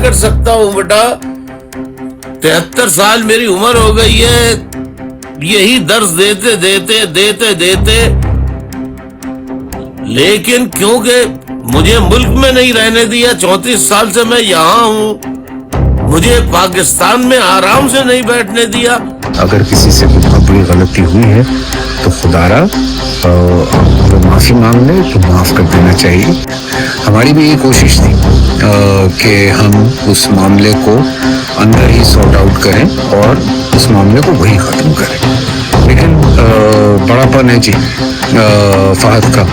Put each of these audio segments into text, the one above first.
कर सकता हूँ बेटा। 73 साल मेरी उम्र हो गई है, यही दर्द देते देते देते देते, लेकिन क्योंकि मुझे मुल्क में नहीं रहने दिया, 34 साल से मैं यहाँ हूँ, मुझे पाकिस्तान में आराम से नहीं बैठने दिया। अगर किसी से बहुत बड़ी गलती हुई है तो खुदारा वो माफ़ी मांग ले तो माफ़ कर देना चाहिए। हमारी भी ये कोशिश थी कि हम उस मामले को अंदर ही सॉर्ट आउट करें और उस मामले को वही ख़त्म करें। लेकिन बड़ापन है जी फहद का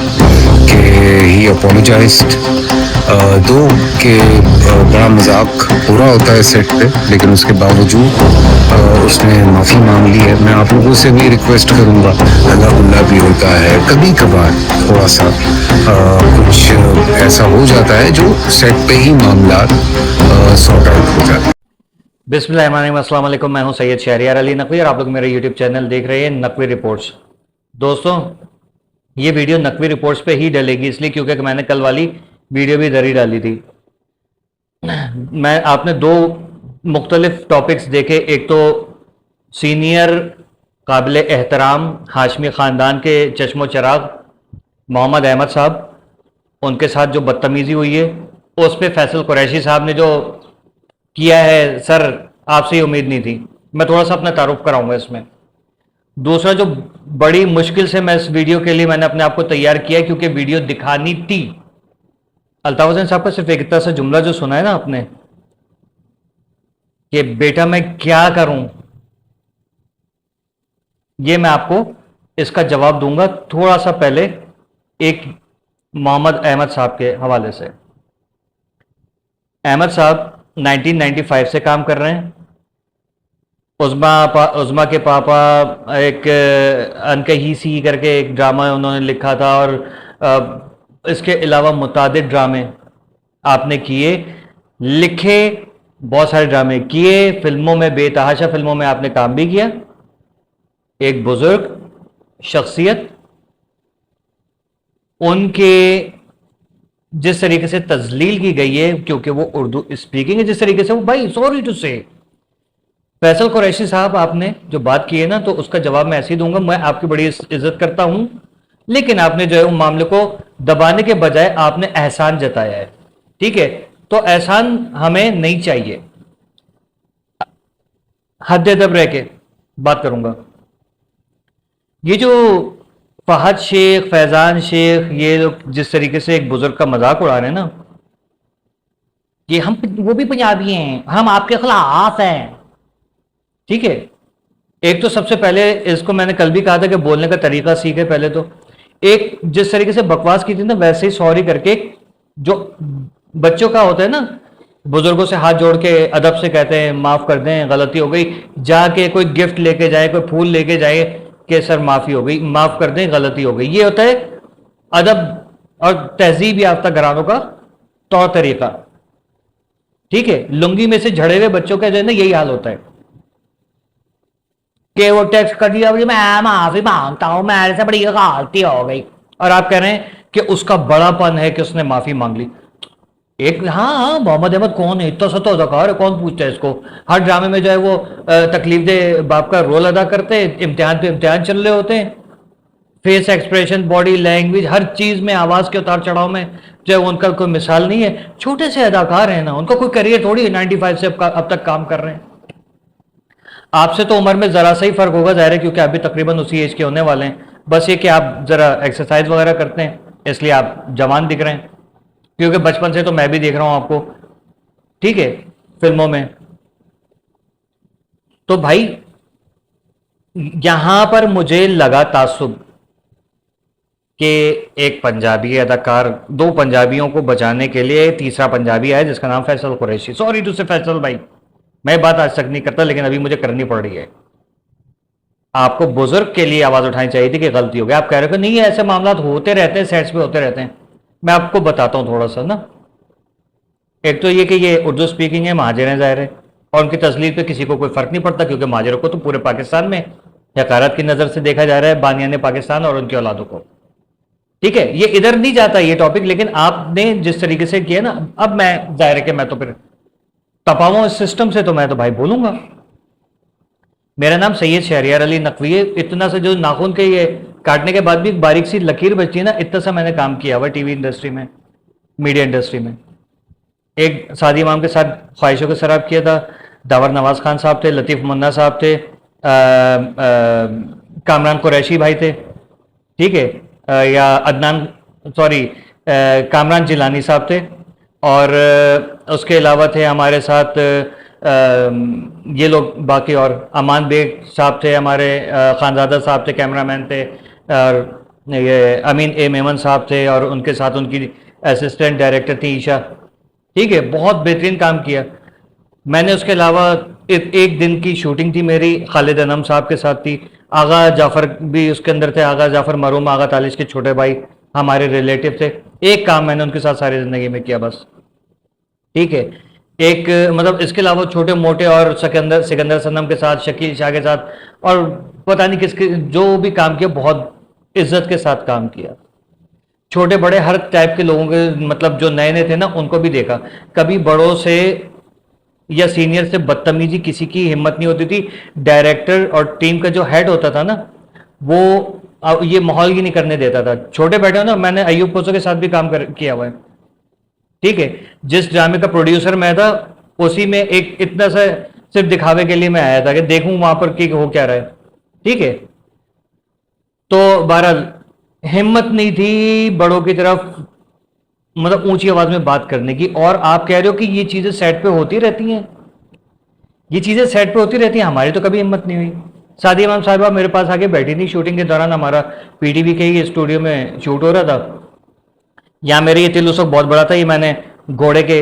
कि ही अपोलोजाइज्ड दो कि बड़ा मजाक पूरा होता है सेट पे, लेकिन उसके बावजूद उसने माफ़ी मांग ली है। मैं आप लोगों से भी रिक्वेस्ट करूंगा, अल्लाह गुल्ला भी होता है, कभी कभार थोड़ा सा कुछ ऐसा हो जाता है जो सेट पे ही मामला सॉर्ट आउट हो जाता है। बिस्मिल्लाहिर्रहमानिर्रहीम, अस्सलाम वालेकुम। मैं हूं सैयद शहरियार अली नकवी और आप लोग मेरे यूट्यूब चैनल देख रहे हैं नकवी रिपोर्ट्स। दोस्तों, ये वीडियो नकवी रिपोर्ट्स पे ही डलेगी, इसलिए क्योंकि मैंने कल वाली वीडियो भी इधर ही डाली थी। मैं आपने दो मुख्तलिफ टॉपिक्स देखे, एक तो सीनियर काबिल एहतराम हाशमी ख़ानदान के चश्मो चराग मोहम्मद अहमद साहब, उनके साथ जो बदतमीज़ी हुई है उस पर फैसल कुरैशी साहब ने जो किया है, सर आपसे ही उम्मीद नहीं थी। मैं थोड़ा सा अपना तारुफ कराऊंगा इसमें। दूसरा, जो बड़ी मुश्किल से मैं इस वीडियो के लिए मैंने अपने आप को तैयार किया क्योंकि वीडियो दिखानी थी। अल्ताफ हुसैन साहब का सिर्फ एक इतना सा जुमला जो सुना है ना आपने कि बेटा मैं क्या करूं, ये मैं आपको इसका जवाब दूंगा थोड़ा सा पहले एक मोहम्मद अहमद साहब के हवाले से। अहमद साहब 1995 से काम कर रहे हैं। उज़मा के पापा एक अनकही सी करके एक ड्रामा उन्होंने लिखा था और इसके अलावा मुतादिद ड्रामे आपने किए, लिखे, बहुत सारे ड्रामे किए, फिल्मों में बेतहाशा फिल्मों में आपने काम भी किया। एक बुजुर्ग शख्सियत, उनके जिस तरीके से तजलील की गई है क्योंकि वो उर्दू स्पीकिंग है, जिस तरीके से वो, भाई सॉरी टू से, फैसल कुरैशी साहब आपने जो बात की है ना तो उसका जवाब मैं ऐसे ही दूंगा। मैं आपकी बड़ी इज्जत करता हूं, लेकिन आपने जो है उन मामले को दबाने के बजाय आपने एहसान जताया है, ठीक है? तो एहसान हमें नहीं चाहिए। हद अदब रह के बात करूंगा। ये जो फहद शेख, फैजान शेख, ये लोग जिस तरीके से एक बुजुर्ग का मजाक उड़ा रहे हैं ना कि हम वो भी पंजाबी हैं, हम आपके खिलाफ हैं, ठीक है? एक तो सबसे पहले इसको मैंने कल भी कहा था कि बोलने का तरीका सीखे। पहले तो एक जिस तरीके से बकवास की थी ना, वैसे ही सॉरी करके, जो बच्चों का होता है ना, बुजुर्गों से हाथ जोड़ के अदब से कहते हैं माफ कर दें, गलती हो गई, जाके कोई गिफ्ट लेके जाए, कोई फूल लेके जाए कि सर माफी हो गई, माफ कर दें, गलती हो गई। ये होता है अदब और तहजीब याफ्ता घरानों का तौर तरीका, ठीक है? लुंगी में से झड़े हुए बच्चों का जो है ना यही हाल होता है कि वो टेक्स्ट कर दिया, मैं माफी मांगता हूं, मेरे से बड़ी गलती हो गई, और आप कह रहे हैं कि उसका बड़ापन है कि उसने माफी मांग ली। एक हाँ, मोहम्मद अहमद कौन है, इतना सा तो अदाकार है, कौन पूछता है इसको? हर ड्रामे में जो है वो तकलीफ दे बाप का रोल अदा करते हैं, इम्तिहान पे इम्तिहान चल रहे होते हैं, फेस एक्सप्रेशन, बॉडी लैंग्वेज, हर चीज में, आवाज के उतार चढ़ाव में जो है उनका कोई मिसाल नहीं है। छोटे से अदाकार है ना, उनका कोई करियर थोड़ी है, 95 से अब तक काम कर रहे हैं। आपसे तो उम्र में जरा सा ही फर्क होगा, जाहिर है, क्योंकि आप भी तकरीबन उसी एज के होने वाले हैं। बस ये कि आप जरा एक्सरसाइज वगैरह करते हैं इसलिए आप जवान दिख रहे हैं, क्योंकि बचपन से तो मैं भी देख रहा हूं आपको, ठीक है, फिल्मों में। तो भाई यहां पर मुझे लगा तासुब कि एक पंजाबी अदाकार, दो पंजाबियों को बचाने के लिए तीसरा पंजाबी आया जिसका नाम फैसल कुरैशी। सॉरी टू से फैसल भाई, मैं बात आज तक नहीं करता लेकिन अभी मुझे करनी पड़ रही है। आपको बुजुर्ग के लिए आवाज उठानी चाहिए थी कि गलती हो गई। आप कह रहे हो कि नहीं, ऐसे मामला होते रहते हैं, सेट्स पे होते रहते हैं। मैं आपको बताता हूं थोड़ा सा ना। एक तो ये कि ये उर्दू स्पीकिंग है, महाजिर हैं ज़ाहिर है, और उनकी तस्लील पे किसी को कोई फर्क नहीं पड़ता क्योंकि महाजिरों को तो पूरे पाकिस्तान में हकारत की नज़र से देखा जा रहा है, बानियाने पाकिस्तान और उनकी औलादों को, ठीक है? ये इधर नहीं जाता ये टॉपिक, लेकिन आपने जिस तरीके से किया ना, अब मैं जाहिर है कि मैं तो फिर तपाऊं इस सिस्टम से तो मैं तो भाई बोलूंगा। मेरा नाम सैयद शहरियार अली नकवी है। इतना सा जो नाखून के ये काटने के बाद भी एक बारीक सी लकीर बचती है ना, इतना सा मैंने काम किया हुआ टीवी इंडस्ट्री में, मीडिया इंडस्ट्री में। एक सादी इमाम के साथ ख्वाहिशों के शराब किया था, दावर नवाज खान साहब थे, लतीफ़ मुन्ना साहब थे, कामरान कुरैशी भाई थे, ठीक है, या अदनान, सॉरी, कामरान जिलानी साहब थे, और उसके अलावा थे हमारे साथ ये लोग बाकी, और अमान बेग साहब थे हमारे, खानजादा साहब थे, कैमरामैन थे, और ये अमीन ए मेमन साहब थे, और उनके साथ उनकी असिस्टेंट डायरेक्टर थी ईशा, ठीक है। बहुत बेहतरीन काम किया मैंने। उसके अलावा एक दिन की शूटिंग थी मेरी खालिद अनम साहब के साथ थी, आगा जाफ़र भी उसके अंदर थे, आगा जाफ़र मरूम आगा तालिश के छोटे भाई हमारे रिलेटिव थे। एक काम मैंने उनके साथ सारी ज़िंदगी में किया बस, ठीक है। एक मतलब इसके अलावा छोटे मोटे और सिकंदर सनम के साथ, शकील शाह के साथ, और पता नहीं किसके जो भी काम किया, बहुत इज्जत के साथ काम किया। छोटे बड़े हर टाइप के लोगों के, मतलब जो नए नए थे ना, उनको भी देखा। कभी बड़ों से या सीनियर से बदतमीजी किसी की हिम्मत नहीं होती थी। डायरेक्टर और टीम का जो हेड होता था ना, वो ये माहौल ही नहीं करने देता था। छोटे बैठे हो ना, मैंने अयूब पोसो के साथ भी काम किया हुआ है, ठीक है। जिस ड्रामे का प्रोड्यूसर मैं था, उसी में एक इतना सा सिर्फ दिखावे के लिए मैं आया था कि देखूं वहां पर कि हो क्या रहा है, ठीक है। तो बहरहाल हिम्मत नहीं थी बड़ों की तरफ, मतलब ऊंची आवाज में बात करने की। और आप कह रहे हो कि ये चीजें सेट पे होती रहती हैं, ये चीजें सेट पे होती रहती हैं, हमारी तो कभी हिम्मत नहीं हुई। सादी इमाम साहिबा मेरे पास आके बैठी थी शूटिंग के दौरान, हमारा पीटीवी के ही स्टूडियो में शूट हो रहा था। यहाँ मेरे ये तिल उस वक्त बहुत बड़ा था, ये मैंने घोड़े के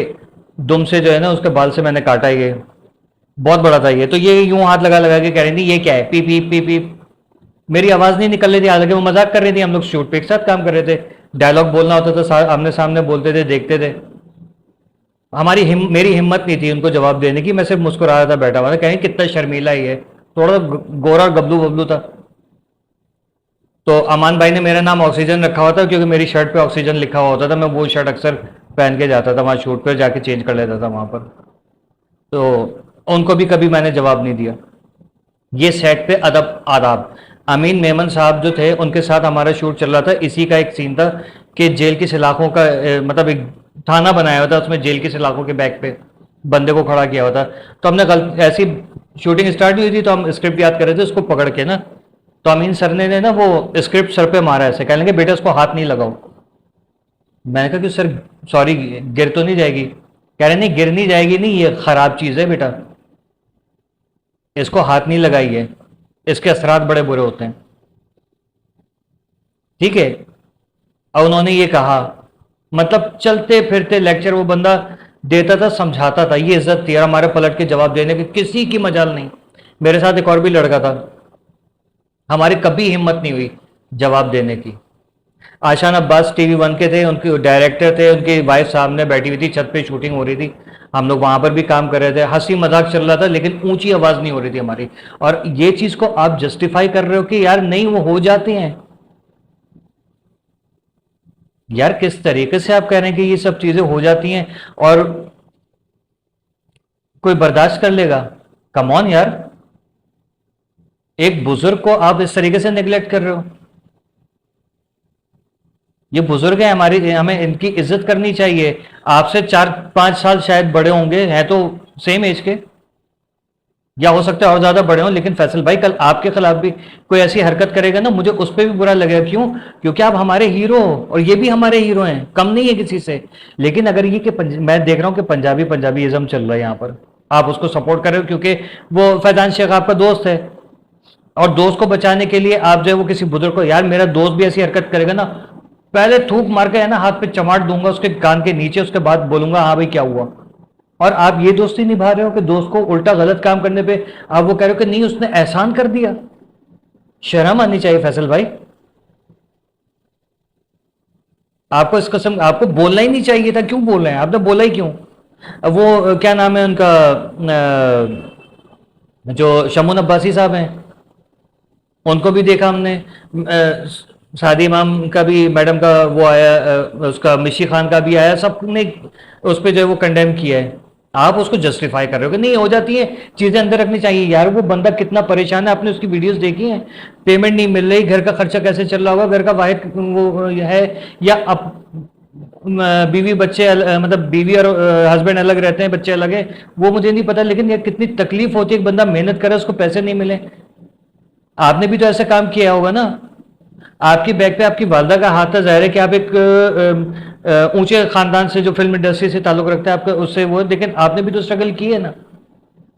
दुम से जो है ना, उसके बाल से मैंने काटा, ये बहुत बड़ा था ये। तो ये यूं हाथ लगा लगा के कह रही थी ये क्या है, पी पी पी पी। मेरी आवाज नहीं निकल रही थी, हालांकि वो मजाक कर रही थी, हम लोग शूट पे एक साथ काम कर रहे थे। डायलॉग बोलना होता था, आमने सामने बोलते थे, देखते थे। मेरी हिम्मत नहीं थी उनको जवाब देने की, मैं सिर्फ मुस्कुरा रहा था बैठा हुआ था। कहें कितना शर्मीला ही है, थोड़ा गोरा गबलू बबलू था। तो अमान भाई ने मेरा नाम ऑक्सीजन रखा हुआ था, क्योंकि मेरी शर्ट पे ऑक्सीजन लिखा हुआ होता था। मैं वो शर्ट अक्सर पहन के जाता था वहाँ शूट पर, जाके चेंज कर लेता था वहाँ पर। तो उनको भी कभी मैंने जवाब नहीं दिया। ये सेट पे अदब आदाब। अमीन मेमन साहब जो थे, उनके साथ हमारा शूट चल रहा था। इसी का एक सीन था कि जेल की सलाखों का मतलब एक थाना बनाया हुआ था, उसमें जेल की सलाखों के बैक पे बंदे को खड़ा किया हुआ था। तो हमने ऐसी शूटिंग स्टार्ट हुई थी, तो हम स्क्रिप्ट याद कर रहे थे, उसको पकड़ के ना, तो अमीन सर ने ना वो स्क्रिप्ट सर पे मारा ऐसे, कहने लगे बेटा उसको हाथ नहीं लगाओ। मैंने कहा कि सर सॉरी, गिर तो नहीं जाएगी? कह रहे नहीं, गिर नहीं जाएगी, नहीं ये खराब चीज है बेटा, इसको हाथ नहीं लगाइए, इसके असरात बड़े बुरे होते हैं, ठीक है। और उन्होंने ये कहा, मतलब चलते फिरते लेक्चर वो बंदा देता था, समझाता था, ये इज्जत थी। और हमारे पलट के जवाब देने की किसी की मजाल नहीं। मेरे साथ एक और भी लड़का था, हमारी कभी हिम्मत नहीं हुई जवाब देने की। आशान अब्बास टीवी 1 के थे, उनके डायरेक्टर थे, उनकी वाइफ सामने बैठी हुई थी, छत पे शूटिंग हो रही थी, हम लोग वहां पर भी काम कर रहे थे, हंसी मजाक चल रहा था, लेकिन ऊंची आवाज नहीं हो रही थी हमारी। और ये चीज को आप जस्टिफाई कर रहे हो कि यार नहीं वो हो जाते हैं। यार किस तरीके से आप कह रहे हैं कि ये सब चीजें हो जाती हैं और कोई बर्दाश्त कर लेगा? कम ऑन यार, एक बुजुर्ग को आप इस तरीके से नेग्लेक्ट कर रहे हो। ये बुजुर्ग है हमारी, हमें इनकी इज्जत करनी चाहिए। आपसे 4-5 साल शायद बड़े होंगे, हैं तो सेम एज के, या हो सकता है और ज्यादा बड़े हों। लेकिन फैसल भाई, कल आपके खिलाफ भी कोई ऐसी हरकत करेगा ना, मुझे उस पर भी बुरा लगेगा। क्यों? क्योंकि आप हमारे हीरो हो और ये भी हमारे हीरो हैं, कम नहीं है किसी से। लेकिन अगर ये कि मैं देख रहा हूं कि पंजाबीइज्म चल रहा है यहाँ पर, आप उसको सपोर्ट कर रहे हो क्योंकि वो फैजान शेख आपका दोस्त है, और दोस्त को बचाने के लिए आप जो है वो किसी बुजुर्ग को, यार मेरा दोस्त भी ऐसी हरकत करेगा ना, पहले थूक मार के है ना हाथ पे चमाट दूंगा उसके कान के नीचे, उसके बाद बोलूंगा हाँ भाई क्या हुआ। और आप ये दोस्ती निभा रहे हो कि दोस्त को उल्टा गलत काम करने पे आप वो कह रहे हो कि नहीं उसने एहसान कर दिया। शर्म आनी चाहिए फैसल भाई, आपको इस कसम, आपको बोलना ही नहीं चाहिए था। क्यों बोल रहे हैं? आपने बोला ही क्यों? वो क्या नाम है उनका, जो शमून अब्बासी साहब हैं, उनको भी देखा हमने। सादी इमाम का भी, मैडम का वो आया, उसका मिशी खान का भी आया, सबने उस पर जो है वो कंडेम किया है। आप उसको जस्टिफाई कर रहे हो कि नहीं हो जाती है, चीजें अंदर रखनी चाहिए। यार वो बंदा कितना परेशान है, आपने उसकी वीडियोस देखी हैं, पेमेंट नहीं मिल रही, घर का खर्चा कैसे चल रहा होगा, घर का वाहिद वो है, या बीवी बच्चे मतलब बीवी और हस्बैंड अलग रहते हैं, बच्चे अलग है, वो मुझे नहीं पता, लेकिन ये कितनी तकलीफ होती है, एक बंदा मेहनत करे उसको पैसे नहीं मिले। आपने भी तो ऐसा काम किया होगा ना, आपकी बैग पे आपकी वालदा का हाथ था, जाहिर है कि आप एक ऊंचे खानदान से जो फिल्म इंडस्ट्री से ताल्लुक रखता है आपका, उससे वो, लेकिन आपने भी तो स्ट्रगल की है ना।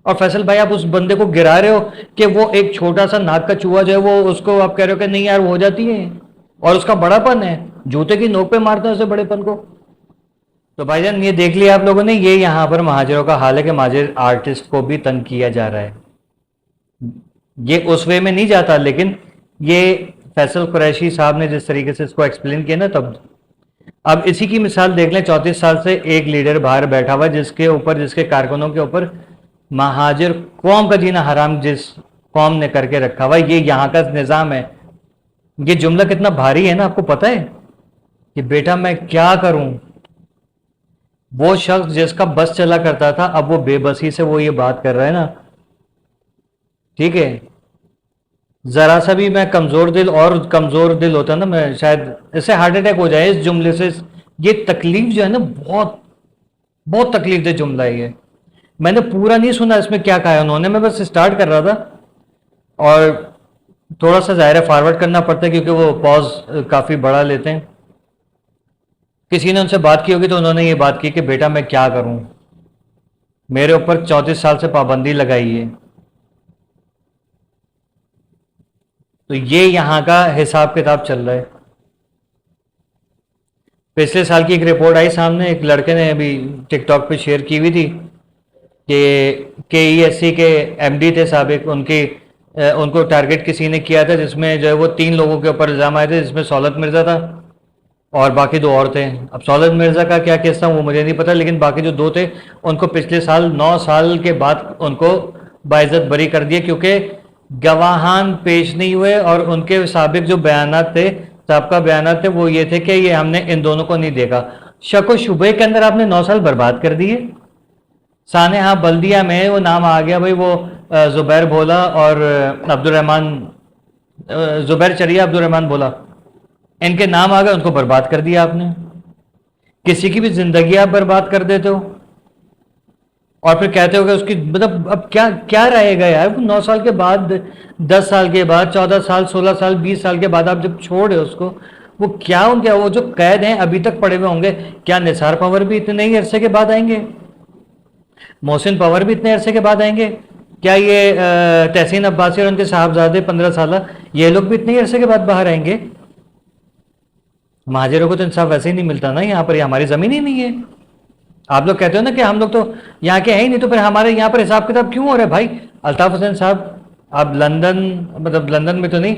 और फैसल भाई आप उस बंदे को गिरा रहे हो कि वो एक छोटा सा नाक का चूहा जो है वो, उसको आप कह रहे हो कि नहीं यार वो हो जाती है, और उसका बड़ापन है, जूते की नोक पे मारते हैं उसे बड़ेपन को। तो भाईजान ये देख लिया आप लोगों ने, ये यहाँ पर महाजिरों का हाल है कि महाजिर आर्टिस्ट को भी तंग किया जा रहा है। ये उस वे में नहीं जाता, लेकिन ये फैसल कुरैशी साहब ने जिस तरीके से इसको एक्सप्लेन किया ना, तब अब इसी की मिसाल देख लें। 34 साल से एक लीडर बाहर बैठा हुआ जिसके ऊपर, जिसके कारकुनों के ऊपर महाजिर कौम का जीना हराम जिस कौम ने करके रखा हुआ, ये यहाँ का निज़ाम है। ये जुमला कितना भारी है ना, आपको पता है कि बेटा मैं क्या करूं। वो शख्स जिसका बस चला करता था, अब वो बेबसी से वो ये बात कर रहा है ना, ठीक है। जरा सा भी मैं कमजोर दिल और कमजोर दिल होता ना, मैं शायद इससे हार्ट अटैक हो जाए इस जुमले से। ये तकलीफ जो है ना, बहुत बहुत तकलीफ दे जुमला है ये। मैंने पूरा नहीं सुना इसमें क्या कहा है उन्होंने, मैं बस स्टार्ट कर रहा था, और थोड़ा सा ज़ाहिर है फॉरवर्ड करना पड़ता है क्योंकि वो पॉज काफ़ी बड़ा लेते हैं। किसी ने उनसे बात की होगी तो उन्होंने ये बात की कि बेटा मैं क्या करूं, मेरे ऊपर 34 साल से पाबंदी लगाई है। तो ये यहाँ का हिसाब किताब चल रहा है। पिछले साल की एक रिपोर्ट आई सामने, एक लड़के ने अभी टिकटॉक पे शेयर की हुई थी कि KESC के MD थे साबिक, उनको टारगेट किसी ने किया था, जिसमें जो है वो 3 लोगों के ऊपर इल्ज़ाम आए थे, जिसमें सौलत मिर्ज़ा था और बाकी 2 और थे। अब सौलत मिर्ज़ा का क्या केस था वो मुझे नहीं पता, लेकिन बाकी जो 2 थे उनको पिछले साल 9 साल के बाद उनको बाइज्जत बरी कर दिया, क्योंकि गवाहान पेश नहीं हुए, और उनके साबिक जो बयानात थे, साबका बयानात थे, वो ये थे कि ये हमने इन दोनों को नहीं देखा। शक व शुबे के अंदर आपने 9 साल बर्बाद कर दिए। साने हाँ बल्दिया में वो नाम आ गया भाई, वो जुबैर भोला और अब्दुलरहमान, जुबैर चरिया, अब्दुलरहमान भोला, इनके नाम आ गए, उनको बर्बाद कर दिया आपने। किसी की भी जिंदगी आप बर्बाद कर देते हो और फिर कहते हो कि उसकी मतलब अब क्या क्या रहेगा यार। वो 9 साल के बाद, 10 साल के बाद, 14 साल, 16 साल, 20 साल के बाद आप जब छोड़े उसको, वो क्या उनके वो जो कैद हैं अभी तक पड़े हुए होंगे, क्या निसार पवर भी इतने ही अरसे के बाद आएंगे? मोहसिन पवर भी इतने अरसे के बाद आएंगे? क्या ये तहसीन अब्बासी और उनके साहबजादे 15 साल, ये लोग भी इतने ही अरसे के बाद बाहर आएंगे? महाजिरों को तो इंसाफ वैसे ही नहीं मिलता ना यहाँ पर, ये हमारी ज़मीन ही नहीं है। आप लोग कहते हो ना कि हम लोग तो यहाँ के हैं ही नहीं, तो फिर हमारे यहाँ पर हिसाब किताब क्यों हो रहा है भाई? अल्ताफ़ हुसैन साहब, आप लंदन, मतलब लंदन में तो नहीं,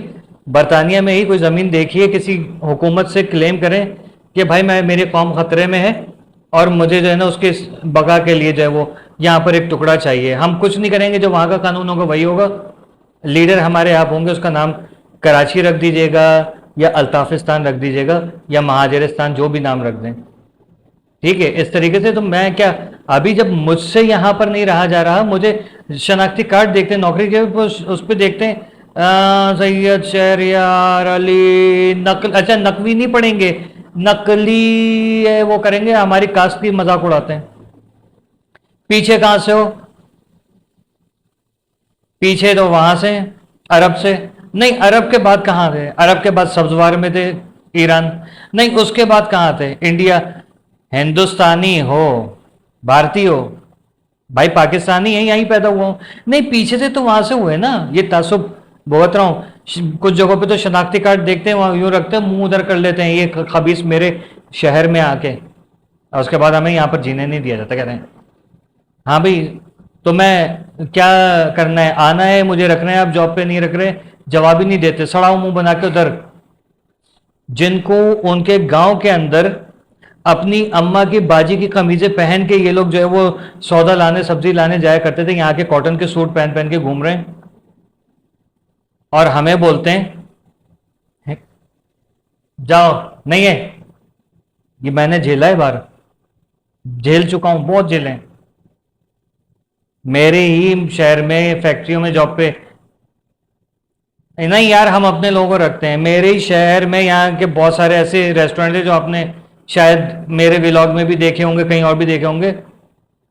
बरतानिया में ही कोई ज़मीन देखिए, किसी हुकूमत से क्लेम करें कि भाई मैं, मेरी कौम ख़तरे में है और मुझे जो है ना उसके बका के लिए जो है वो यहाँ पर एक टुकड़ा चाहिए। हम कुछ नहीं करेंगे, जो वहाँ का कानून होगा वही होगा। लीडर हमारे आप होंगे, उसका नाम कराची रख दीजिएगा या अल्ताफिस्तान रख दीजिएगा या महाजरिस्तान, जो भी नाम रख दें, ठीक है। इस तरीके से तो मैं क्या, अभी जब मुझसे यहाँ पर नहीं रहा जा रहा, मुझे शनाख्ती कार्ड देखते हैं, नौकरी के उस पर देखते हैं, सैयद शहरियार अली नकल, अच्छा नकवी नहीं पढ़ेंगे, नकली वो करेंगे, हमारी कास्ट की मजाक उड़ाते हैं। पीछे कहां से हो? पीछे तो वहां से, अरब से नहीं। अरब के बाद कहां थे? अरब के बाद सब्जवार में थे, ईरान नहीं। उसके बाद कहां थे? इंडिया। हिंदुस्तानी हो, भारतीय हो भाई, पाकिस्तानी है, यहीं पैदा हुआ हूं नहीं, पीछे से तो वहां से हुए ना। ये तासुब भुगत रहा हूं। कुछ जगहों पे तो शनाख्ती कार्ड देखते हैं, वहां यूं रखते हैं, मुंह उधर कर लेते हैं, ये खबीस मेरे शहर में आके, और उसके बाद हमें यहाँ पर जीने नहीं दिया जाता। कहते हैं हाँ भाई तो मैं क्या करना है, आना है, मुझे रखना है, आप जॉब पे नहीं रख रहे, जवाब ही नहीं देते, सड़ाऊ मुंह बना के उधर। जिनको उनके गांव के अंदर अपनी अम्मा की बाजी की कमीजें पहन के ये लोग जो है वो सौदा लाने, सब्जी लाने जाया करते थे, यहाँ के कॉटन के सूट पहन पहन के घूम रहे हैं, और हमें बोलते हैं जाओ। नहीं है, ये मैंने झेला है, बार झेल चुका हूं, बहुत झेले हैं। मेरे ही शहर में फैक्ट्रियों में जॉब पे, नहीं यार हम अपने लोगों को रखते हैं। मेरे ही शहर में यहाँ के बहुत सारे ऐसे रेस्टोरेंट हैं जो आपने शायद मेरे व्लॉग में भी देखे होंगे, कहीं और भी देखे होंगे।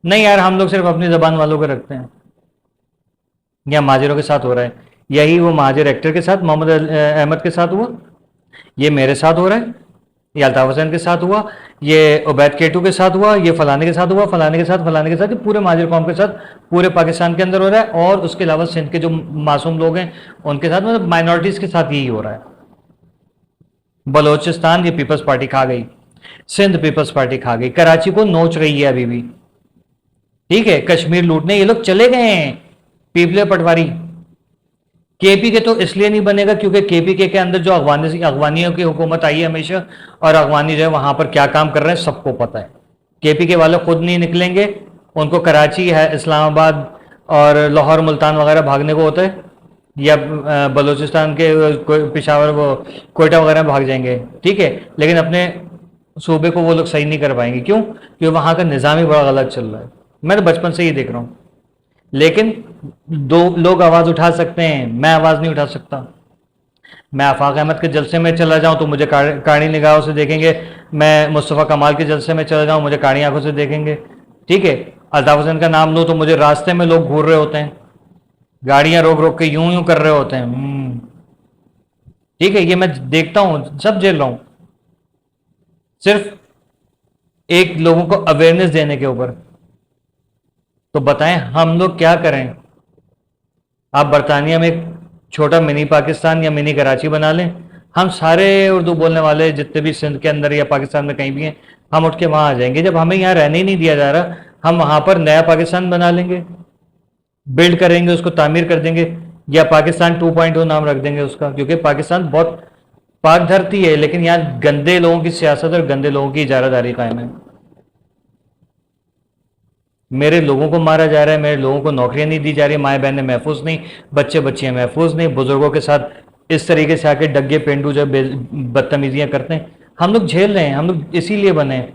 नहीं यार, हम लोग सिर्फ अपनी जबान वालों को रखते हैं। या माजिरों के साथ हो रहा है, यही वो माजिर एक्टर के साथ मोहम्मद अहमद के साथ हुआ, ये मेरे साथ हो रहा है, ये अल्ताफ हुसैन के साथ हुआ, ये उबैद केटू के साथ हुआ, ये फलाने के साथ हुआ, फलाने के साथ, फलाने के साथ, ये पूरे माजिर कौम के साथ पूरे पाकिस्तान के अंदर हो रहा है। और उसके अलावा सिंध के जो मासूम लोग हैं उनके साथ, मतलब माइनॉरिटीज़ के साथ यही हो रहा है। बलोचिस्तान ये पीपल्स पार्टी खा गई, सिंध पीपल्स पार्टी खा गई, कराची को नोच रही है अभी भी, ठीक है। कश्मीर लूटने ये लोग चले गए हैं, पीपले पटवारी। केपी के तो इसलिए नहीं बनेगा क्योंकि केपी के अंदर जो अगवानियों की हुकूमत आई है हमेशा, और अगवानी जो है वहां पर क्या काम कर रहे हैं सबको पता है। केपी के वाले खुद नहीं निकलेंगे, उनको कराची है, इस्लामाबाद और लाहौर मुल्तान वगैरह भागने को होता है, या बलूचिस्तान के पेशावर वो कोयटा वगैरह भाग जाएंगे, ठीक है। लेकिन अपने सूबे को वो लोग सही नहीं कर पाएंगे। क्यों? क्योंकि वहाँ का निज़ाम ही बड़ा गलत चल रहा है। मैं तो बचपन से ही देख रहा हूँ। लेकिन दो लोग आवाज़ उठा सकते हैं, मैं आवाज़ नहीं उठा सकता। मैं आफाक अहमद के जलसे में चला जाऊं तो मुझे काड़ी निगाहों से देखेंगे, मैं मुस्तफ़ा कमाल के जलसे में चला जाऊं मुझे काड़ी आंखों से देखेंगे, ठीक है। अल्ताफ हुसैन का नाम लो तो मुझे रास्ते में लोग घूर रहे होते हैं, गाड़ियां रोक रोक के यूं यूं कर रहे होते हैं, ठीक है। ये मैं देखता हूं, सब झेल रहा हूं, सिर्फ एक लोगों को अवेयरनेस देने के ऊपर। तो बताएं हम लोग क्या करें? आप बरतानिया में एक छोटा मिनी पाकिस्तान या मिनी कराची बना लें, हम सारे उर्दू बोलने वाले जितने भी सिंध के अंदर या पाकिस्तान में कहीं भी हैं, हम उठ के वहाँ आ जाएंगे। जब हमें यहाँ रहने ही नहीं दिया जा रहा, हम वहाँ पर नया पाकिस्तान बना लेंगे, बिल्ड करेंगे, उसको तामीर कर देंगे, या पाकिस्तान 2.0 नाम रख देंगे उसका। क्योंकि पाकिस्तान बहुत पाक धरती है, लेकिन यहाँ गंदे लोगों की सियासत और गंदे लोगों की इजारादारी कायम है। मेरे लोगों को मारा जा रहा है, मेरे लोगों को नौकरियां नहीं दी जा रही, माएँ बहनें महफूज नहीं, बच्चे बच्चियां महफूज नहीं, बुजुर्गों के साथ इस तरीके से आके डग्गे पेंडू जो बदतमीजियां करते हैं, हम लोग झेल रहे हैं। हम लोग इसीलिए बने हैं।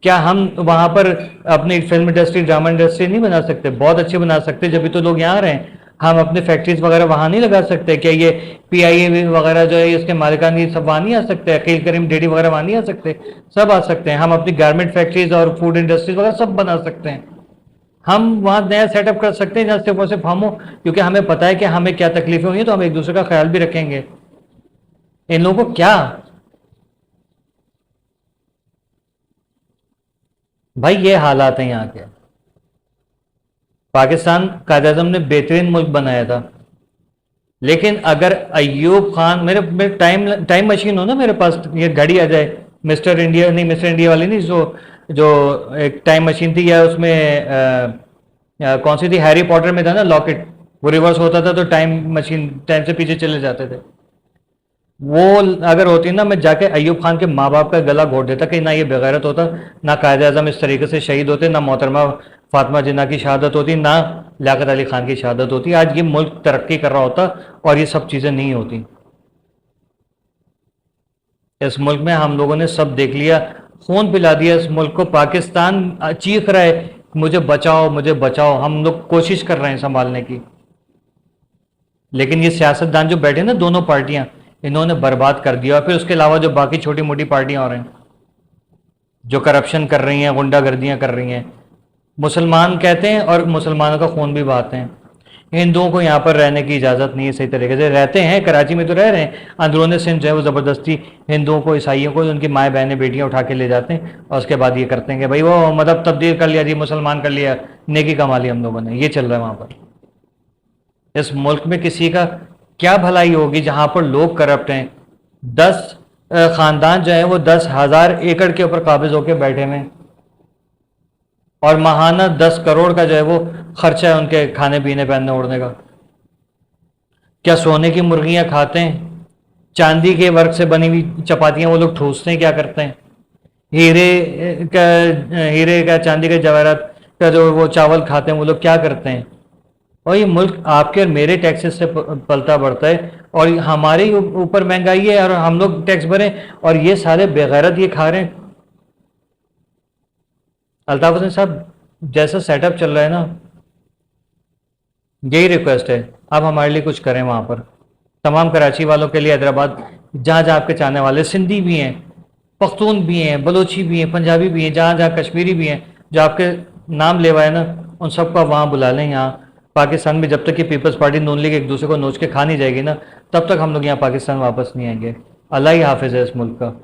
क्या हम वहाँ पर अपनी फिल्म इंडस्ट्री, ड्रामा इंडस्ट्री नहीं बना सकते? बहुत अच्छे बना सकते, जब भी तो लोग यहाँ रहे हैं। हम अपने फैक्ट्रीज वगैरह वहाँ नहीं लगा सकते? क्या ये PIA वगैरह जो है इसके मालिकान ये सब वहाँ नहीं आ सकते? अकील करीम डेडी वगैरह वहाँ नहीं आ सकते? सब आ सकते हैं। हम अपनी गारमेंट फैक्ट्रीज और फूड इंडस्ट्रीज वगैरह सब बना सकते हैं। हम वहाँ नया सेटअप कर सकते हैं, जहाँ सिर्फ और सिर्फ हम हो, क्योंकि हमें पता है कि हमें क्या तकलीफें हुई हैं, तो हम एक दूसरे का ख्याल भी रखेंगे। इन लोगों को क्या भाई, ये हालात हैं यहाँ के। पाकिस्तान कायद-ए-आज़म ने बेहतरीन मुल्क बनाया था, लेकिन अगर अयूब खान, मेरे टाइम मशीन हो ना मेरे पास, ये घड़ी आ जाए, मिस्टर इंडिया नहीं, मिस्टर इंडिया वाली नहीं, जो एक टाइम मशीन थी, या उसमें कौन सी थी, हैरी पॉटर में था ना लॉकेट, वो रिवर्स होता था तो टाइम मशीन टाइम से पीछे चले जाते थे। वो अगर होती ना, मैं जाके अयूब खान के माँ बाप का गला घोट देता कि ना ये बेगैरत होता, ना कायद आज़म इस तरीके से शहीद होते, ना मोहतरमा फातिमा जिन्ना की शहादत होती, ना लियाकत अली खान की शहादत होती। आज ये मुल्क तरक्की कर रहा होता और ये सब चीज़ें नहीं होती। इस मुल्क में हम लोगों ने सब देख लिया, खून पिला दिया इस मुल्क को। पाकिस्तान चीख रहा है मुझे बचाओ, मुझे बचाओ। हम लोग कोशिश कर रहे हैं संभालने की, लेकिन ये सियासतदान जो बैठे ना, दोनों पार्टियां, इन्होंने बर्बाद कर दिया। और फिर उसके अलावा जो बाकी छोटी मोटी पार्टियां और हैं जो करप्शन कर रही हैं, गुंडागर्दियां कर रही हैं, मुसलमान कहते हैं और मुसलमानों का खून भी बहाते हैं। हिंदुओं को यहाँ पर रहने की इजाज़त नहीं है, सही तरीके से रहते हैं, कराची में तो रह रहे हैं, अंदरूनी सिंध जो है वो ज़बरदस्ती हिंदुओं को, ईसाइयों को, उनकी माएँ बहनें बेटियाँ उठा के ले जाते हैं, और उसके बाद ये करते हैं कि भाई वो मतलब तब्दील कर लिया जी, मुसलमान कर लिया, नेकी कमा ली हम लोगों ने। ये चल रहा है वहाँ पर। इस मुल्क में किसी का क्या भलाई होगी जहाँ पर लोग करप्ट हैं? 10 ख़ानदान जो है वो 10,000 एकड़ के ऊपर काबिज होकर बैठे हुए हैं, और महाना 10 करोड़ का जो है वो खर्चा है उनके खाने पीने पहनने ओढ़ने का। क्या सोने की मुर्गियां खाते हैं? चांदी के वर्क से बनी हुई चपातियां वो लोग ठूसते हैं? क्या करते हैं? हीरे का चांदी के जवाहरात का जो वो चावल खाते हैं वो लोग क्या करते हैं? और ये मुल्क आपके और मेरे टैक्सेस से पलता बढ़ता है, और हमारे ऊपर महंगाई है और हम लोग टैक्स भरें, और ये सारे बेगैरत ये खा रहे हैं। अल्ताफ हुसैन साहब, जैसा सेटअप चल रहा है ना, यही रिक्वेस्ट है, आप हमारे लिए कुछ करें वहाँ पर। तमाम कराची वालों के लिए, हैदराबाद, जहाँ जहाँ आपके चाहने वाले, सिंधी भी हैं, पख्तून भी हैं, बलोची भी हैं, पंजाबी भी हैं, जहाँ जहाँ कश्मीरी भी हैं, जो आपके नाम लेवाए ना, उन सबको आप वहाँ बुला लें। यहाँ पाकिस्तान में जब तक कि पीपल्स पार्टी नून लीग एक दूसरे को नोच के खा नहीं जाएगी ना, तब तक हम लोग यहाँ पाकिस्तान वापस नहीं आएंगे। अल्लाह ही हाफिज़ है इस मुल्क का।